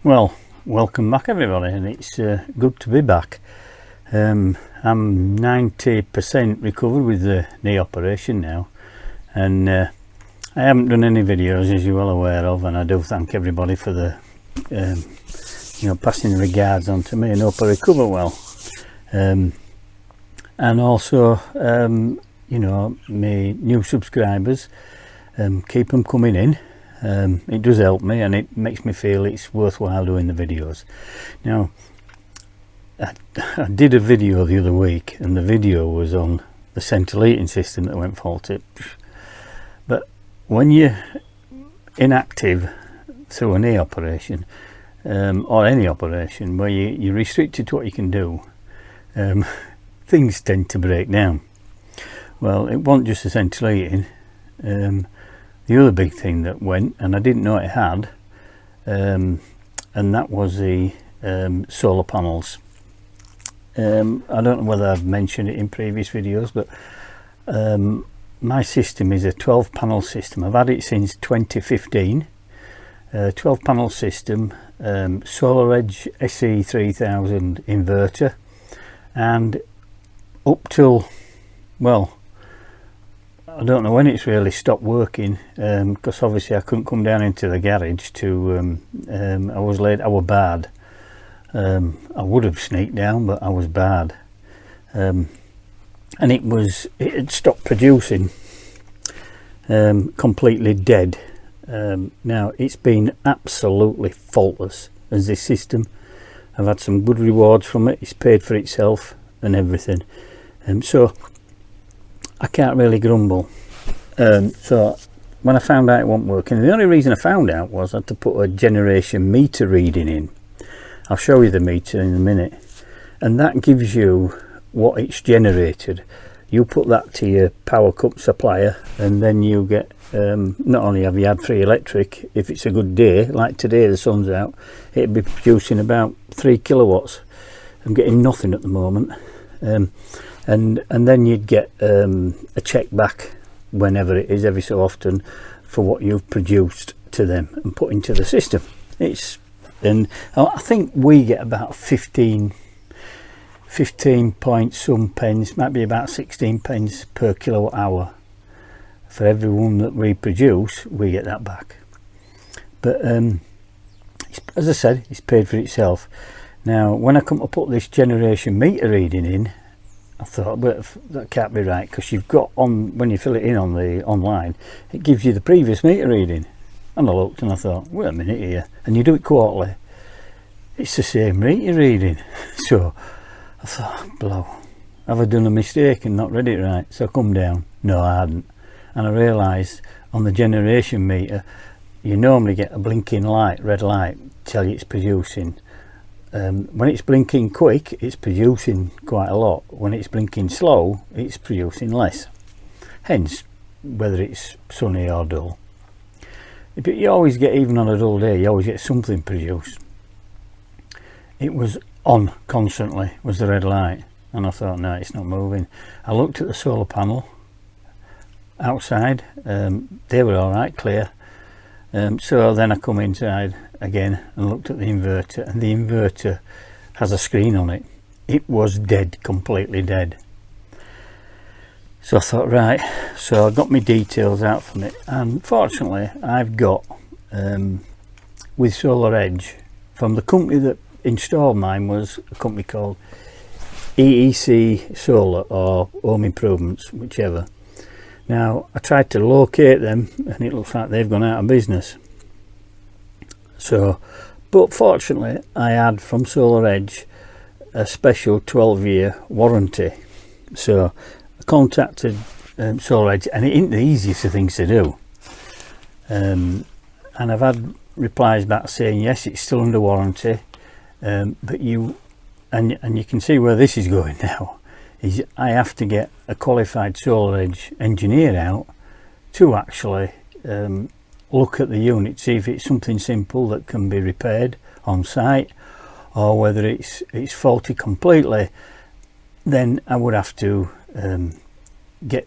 Well, welcome back everybody, and it's good to be back. I'm 90% recovered with the knee operation now, and I haven't done any videos, as you're well aware of, and I do thank everybody for the passing the regards on to me, and hope I recover well. And also my new subscribers, keep them coming in. It does help me, and it makes me feel it's worthwhile doing the videos. Now, I did a video the other week, and the video was on the central heating system that went faulty. But when you're inactive through a knee operation, or any operation where you're restricted to what you can do, things tend to break down. Well, it wasn't just the central heating. The other big thing that went, and I didn't know it had, and that was the solar panels. I don't know whether I've mentioned it in previous videos, but my system is a 12 panel system. I've had it since 2015. 12 panel system, Solaredge SE3000 inverter, and up till, well, I don't know when it's really stopped working, because obviously I couldn't come down into the garage to, I was late, I was bad. I would have sneaked down, but I was bad. And it had stopped producing, completely dead. Now it's been absolutely faultless as this system. I've had some good rewards from it, it's paid for itself and everything. So I can't really grumble. So when I found out it wasn't working, the only reason I found out was I had to put a generation meter reading in. I'll show you the meter in a minute, and that gives you what it's generated. You put that to your power cut supplier, and then you get, not only have you had free electric, if it's a good day like today, the sun's out, it'll be producing about 3 kilowatts. I'm getting nothing at the moment. And then you'd get a check back whenever it is, every so often, for what you've produced to them and put into the system. And I think we get about 15 point some pence, might be about 16 pence per kilowatt hour. For every one that we produce, we get that back. But as I said, it's paid for itself. Now, when I come to put this generation meter reading in, I thought, well, that can't be right, because you've got on, when you fill it in on the online, it gives you the previous meter reading. And I looked and I thought, wait a minute here, and you do it quarterly, it's the same meter reading. So I thought, blow, have I done a mistake and not read it right? So I come down, no I hadn't, and I realised on the generation meter you normally get a blinking light, red light, tell you it's producing. When it's blinking quick, it's producing quite a lot. When it's blinking slow, it's producing less. Hence, whether it's sunny or dull. But you always get, even on a dull day, you always get something produced. It was on constantly, was the red light, and I thought, no, it's not moving. I looked at the solar panel outside, they were all right, clear. So then I come inside again and looked at the inverter, and the inverter has a screen on it. It was dead, completely dead. So I thought, right, so I got my details out from it, and fortunately I've got with Solaredge, from the company that installed mine was a company called EEC Solar or Home Improvements, whichever. Now I tried to locate them, and it looks like they've gone out of business. So, but fortunately I had from Solaredge a special 12-year warranty. So I contacted Solaredge, and it ain't the easiest of things to do. And I've had replies back saying yes, it's still under warranty, but you can see where this is going now. Is I have to get a qualified Solaredge engineer out to actually look at the unit, see if it's something simple that can be repaired on site, or whether it's faulty completely. Then I would have to get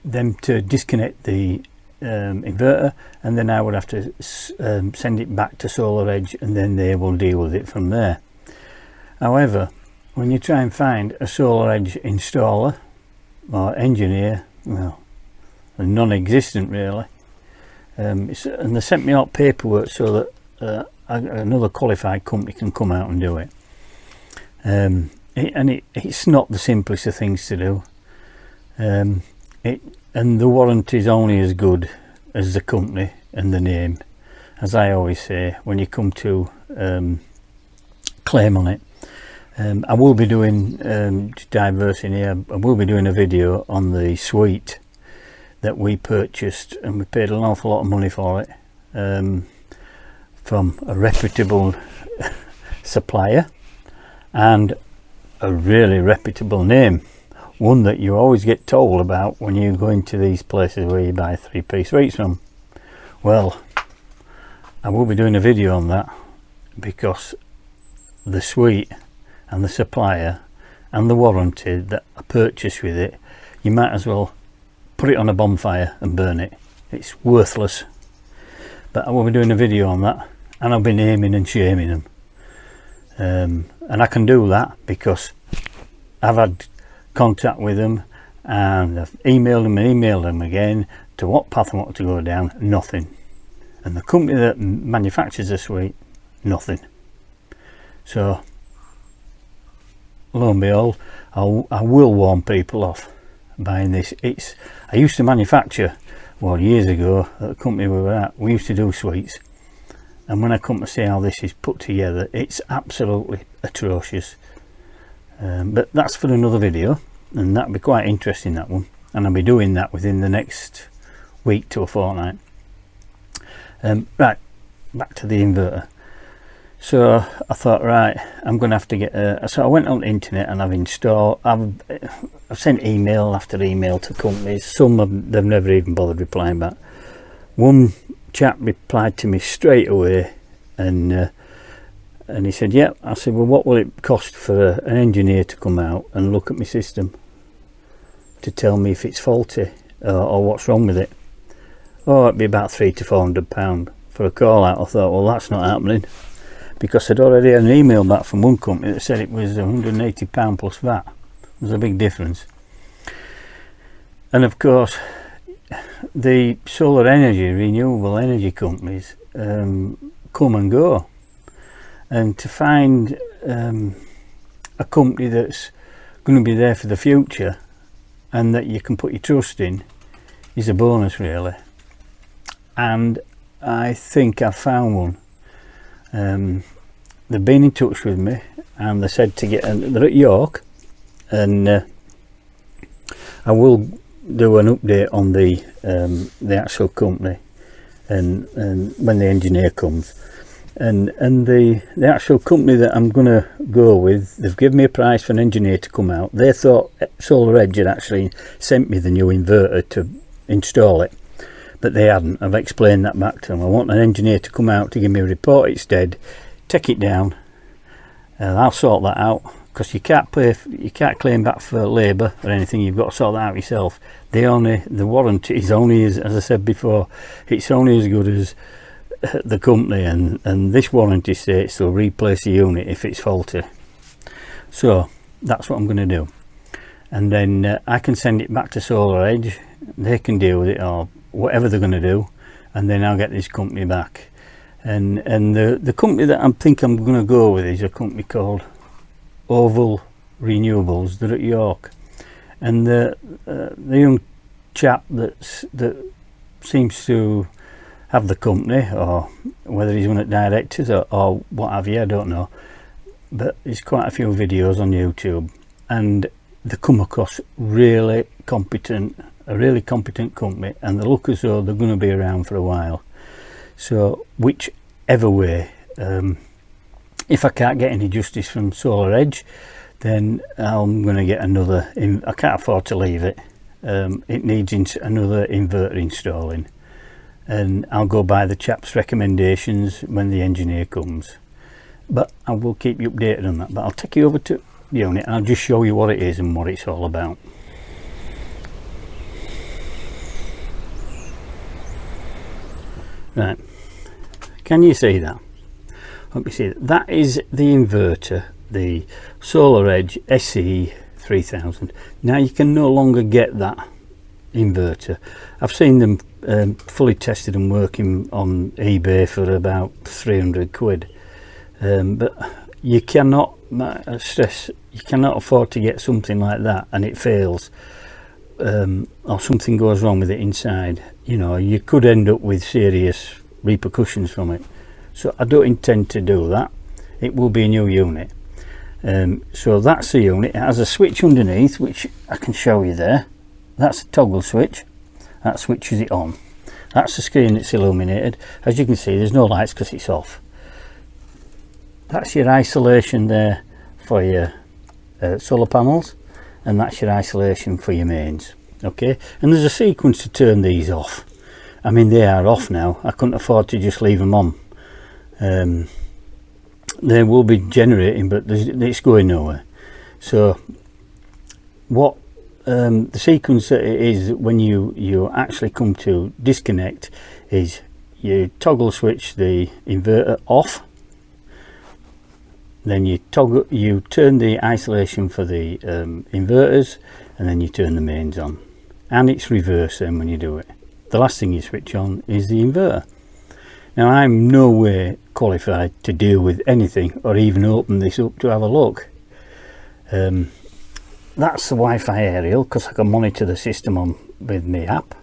them to disconnect the inverter, and then I would have to send it back to Solaredge, and then they will deal with it from there. However, when you try and find a Solaredge installer or engineer, well, they're non-existent really. And they sent me out paperwork so that another qualified company can come out and do it. It's not the simplest of things to do. And the warranty is only as good as the company and the name, as I always say when you come to claim on it. I will be doing, to diverse in here, I will be doing a video on the suite that we purchased, and we paid an awful lot of money for it, from a reputable supplier and a really reputable name, one that you always get told about when you go into these places where you buy 3-piece suites from. Well, I will be doing a video on that, because the suite and the supplier and the warranty that I purchased with it, you might as well put it on a bonfire and burn it. It's worthless. But I will be doing a video on that, and I'll be naming and shaming them. And I can do that because I've had contact with them, and I've emailed them and emailed them again to what path I want to go down. Nothing. And the company that manufactures the suite, nothing. So lo and behold, I will warn people off buying this. I used to manufacture, well, years ago at the company we were at, we used to do suites, and when I come to see how this is put together, it's absolutely atrocious. But that's for another video, and that'll be quite interesting, that one, and I'll be doing that within the next week to a fortnight. Right, back to the inverter. So I thought, right, I'm going to have to get so I went on the internet and I've sent email after email to companies. Some they've never even bothered replying back. One chap replied to me straight away, and he said, yeah. I said, well, what will it cost for an engineer to come out and look at my system to tell me if it's faulty or what's wrong with it? Oh, it'd be about £300 to £400 for a call out. I thought, well, that's not happening, because I'd already had an email back from one company that said it was £180 plus VAT. There's a big difference. And of course, the solar energy, renewable energy companies come and go, and to find a company that's going to be there for the future and that you can put your trust in is a bonus, really. And I think I've found one. They've been in touch with me, and they said to get, they're at York, and I will do an update on the actual company and when the engineer comes, and the actual company that I'm going to go with, they've given me a price for an engineer to come out. They thought Solaredge had actually sent me the new inverter to install it, but they hadn't. I've explained that back to them. I want an engineer to come out to give me a report it's dead, take it down, and I'll sort that out, because you can't claim back for labour or anything. You've got to sort that out yourself. The warranty is only as I said before, it's only as good as the company, and this warranty states they'll replace the unit if it's faulty. So that's what I'm going to do, and then I can send it back to Solaredge. They can deal with it, or whatever they're going to do, and then I'll get this company back. And the company that I think I'm going to go with is a company called Oval Renewables. They're at York, and the young chap that seems to have the company, or whether he's one of the directors or what have you, I don't know, but there's quite a few videos on YouTube, and they come across really competent, a really competent company, and they look as though they're going to be around for a while. So whichever way, if I can't get any justice from Solaredge, then I'm going to get another. I can't afford to leave it. It needs another inverter installing, and I'll go by the chap's recommendations when the engineer comes. But I will keep you updated on that. But I'll take you over to the unit and I'll just show you what it is and what it's all about. Right, can you see that? Hope you see that. That is the inverter, the Solaredge SE3000. Now you can no longer get that inverter. I've seen them fully tested and working on eBay for about 300 quid, but you cannot, I stress, you cannot afford to get something like that and it fails, or something goes wrong with it inside. You know, you could end up with serious repercussions from it. So I don't intend to do that. It will be a new unit. So that's the unit. It has a switch underneath, which I can show you there. That's a toggle switch. That switches it on. That's the screen that's illuminated. As you can see, there's no lights because it's off. That's your isolation there for your solar panels, and that's your isolation for your mains. Okay, and there's a sequence to turn these off. I mean, they are off now. I couldn't afford to just leave them on. They will be generating, but it's going nowhere. So what the sequence that it is when you actually come to disconnect is you toggle switch the inverter off, then you turn the isolation for the inverters, and then you turn the mains on, and it's reverse then when you do it. The last thing you switch on is the inverter. Now I'm no way qualified to deal with anything or even open this up to have a look. That's the Wi-Fi aerial, because I can monitor the system on with my app,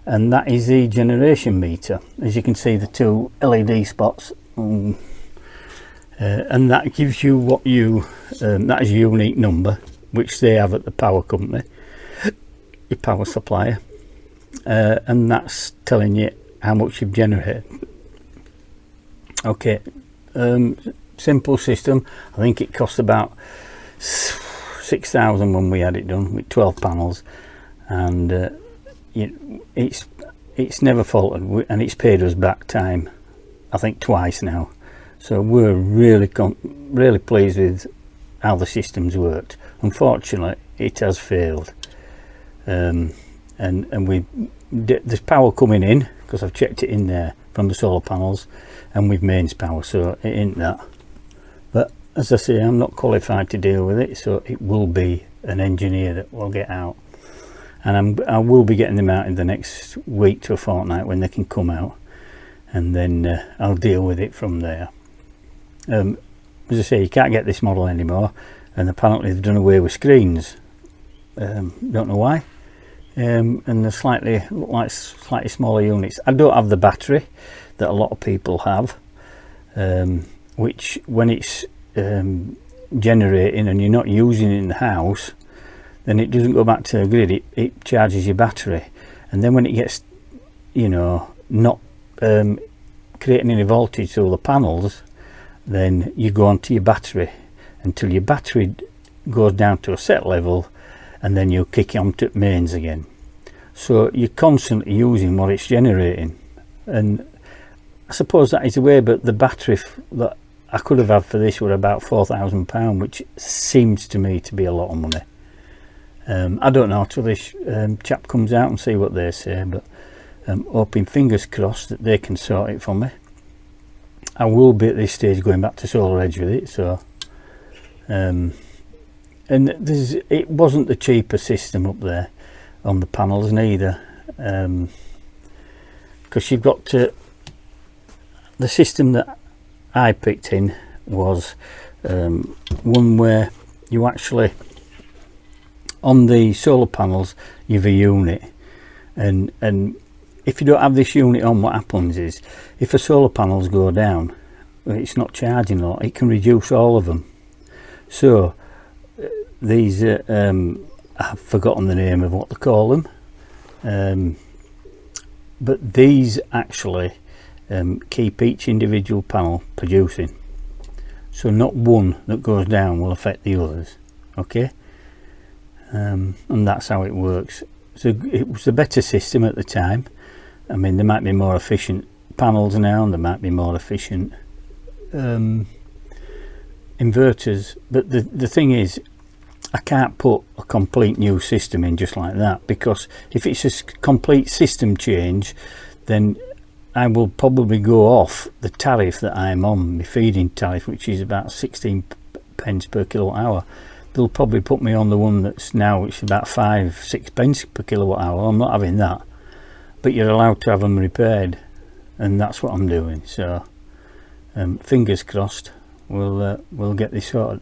and that is the generation meter. As you can see, the two LED spots, and that gives you what you that is a unique number which they have at the power company, your power supplier, and that's telling you how much you've generated. Okay, simple system. I think it cost about 6,000 when we had it done with 12 panels, and it's never faltered, and it's paid us back time, I think twice now. So we're really pleased with how the system's worked. Unfortunately, it has failed, and there's power coming in because I've checked it in there from the solar panels, and with mains power, so it ain't that. But as I say, I'm not qualified to deal with it, so it will be an engineer that will get out, and I will be getting them out in the next week to a fortnight when they can come out, and then I'll deal with it from there. As I say, you can't get this model anymore, and apparently they've done away with screens. Don't know why. And they're slightly smaller units. I don't have the battery that a lot of people have, which when it's generating and you're not using it in the house, then it doesn't go back to the grid. It charges your battery, and then when it gets, you know, not creating any voltage through the panels, then you go onto your battery until your battery goes down to a set level, and then you kick it onto mains again. So you're constantly using what it's generating, and I suppose that is the way. But the battery that I could have had for this were about £4,000, which seems to me to be a lot of money. I don't know till this chap comes out and see what they say, but hoping, fingers crossed, that they can sort it for me. I will be at this stage going back to Solaredge with it, so and it wasn't the cheaper system up there on the panels neither, because you've got to, the system that I picked in was one where you actually, on the solar panels, you've a unit, and if you don't have this unit on, what happens is, if the solar panels go down, it's not charging a lot, it can reduce all of them. So these I've forgotten the name of what they call them, but these actually keep each individual panel producing, so not one that goes down will affect the others. Okay, and that's how it works. So it was a better system at the time. I mean, there might be more efficient panels now, and there might be more efficient inverters, but the thing is, I can't put a complete new system in just like that, because if it's a complete system change, then I will probably go off the tariff that I'm on, my feeding tariff, which is about 16 pence per kilowatt hour. They'll probably put me on the one that's now, which is about 5-6 pence per kilowatt hour. I'm not having that, but you're allowed to have them repaired, and that's what I'm doing. So fingers crossed, we'll get this sorted.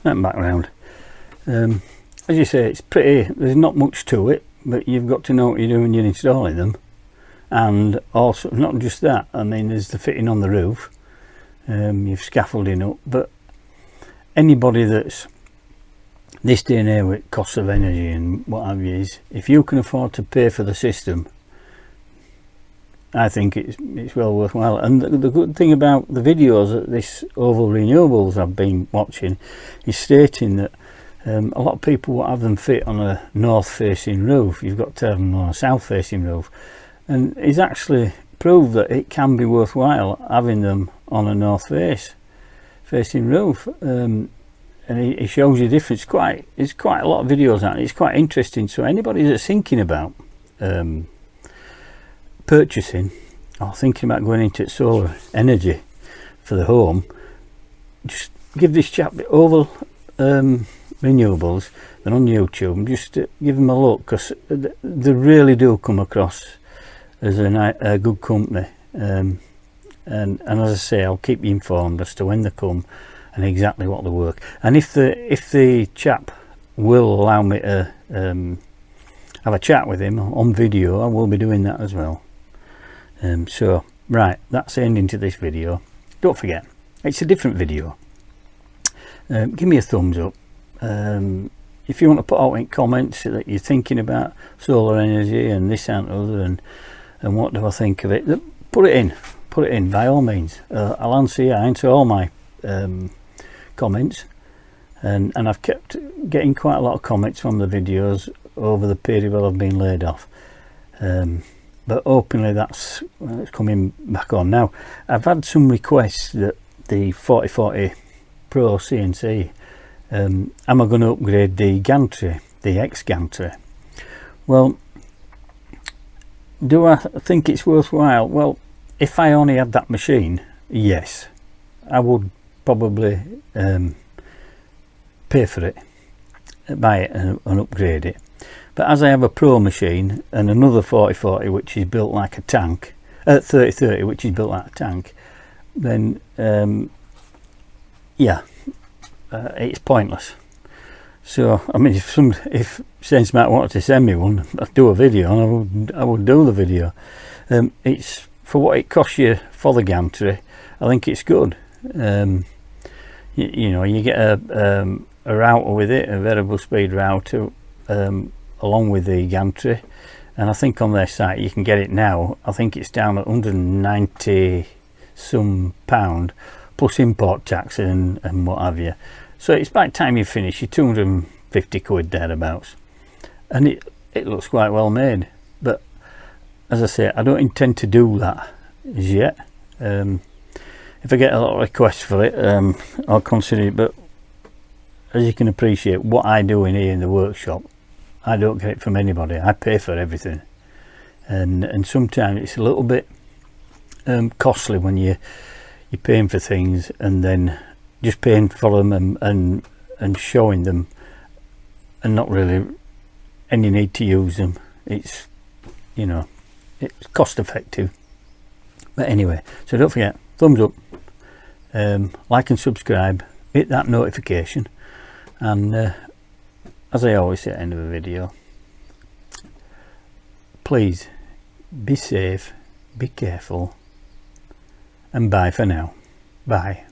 And back round. As you say, it's pretty, there's not much to it, but you've got to know what you're doing when you're installing them. And also, not just that, I mean, there's the fitting on the roof, you've scaffolding up, but anybody that's this day and age with costs of energy and what have you, is if you can afford to pay for the system, I think it's well worthwhile. And the good thing about the videos that this Oval Renewables I've been watching is stating that a lot of people will have them fit on a north facing roof. You've got to have them on a south facing roof, and he's actually proved that it can be worthwhile having them on a north facing roof. And he shows you the difference. There's quite a lot of videos out, and it's quite interesting. So anybody that's thinking about purchasing or thinking about going into solar energy for the home, just give this chap Oval Renewables, they're on YouTube, just give them a look, because they really do come across as a good company, and as I say, I'll keep you informed as to when they come and exactly what they work. And if the chap will allow me to have a chat with him on video, I will be doing that as well. So right, that's the ending to this video. Don't forget, it's a different video. Give me a thumbs up. If you want to put out in comments that you're thinking about solar energy and this and other, and what do I think of it, put it in by all means. I'll answer all my comments, and I've kept getting quite a lot of comments from the videos over the period while I've been laid off. But openly that's coming back on now. I've had some requests that the 4040 Pro CNC, am I going to upgrade the gantry, the X gantry? Well, do I think it's worthwhile? Well, if I only had that machine, yes, I would probably pay for it, buy it and upgrade it. But as I have a Pro machine and another 4040 which is built like a tank, 3030 which is built like a tank, then yeah, it's pointless. So I mean, if SenseMac wanted to send me one, I'd do a video, and I would do the video. It's for what it costs you for the gantry. I think it's good. You know, you get a router with it, a variable speed router, along with the gantry, and I think on their site you can get it now. I think it's down at 190 some pound plus import tax and what have you. So it's by the time you finish, you're 250 quid thereabouts, and it looks quite well made. But as I say, I don't intend to do that as yet. If I get a lot of requests for it, I'll consider it. But as you can appreciate, what I do in here in the workshop, I don't get it from anybody. I pay for everything, and sometimes it's a little bit costly when you're paying for things and then just paying for them and showing them and not really any need to use them. It's, you know, it's cost effective. But anyway, so don't forget, thumbs up, like and subscribe, hit that notification, and as I always say at the end of a video, please be safe, be careful, and bye for now. Bye.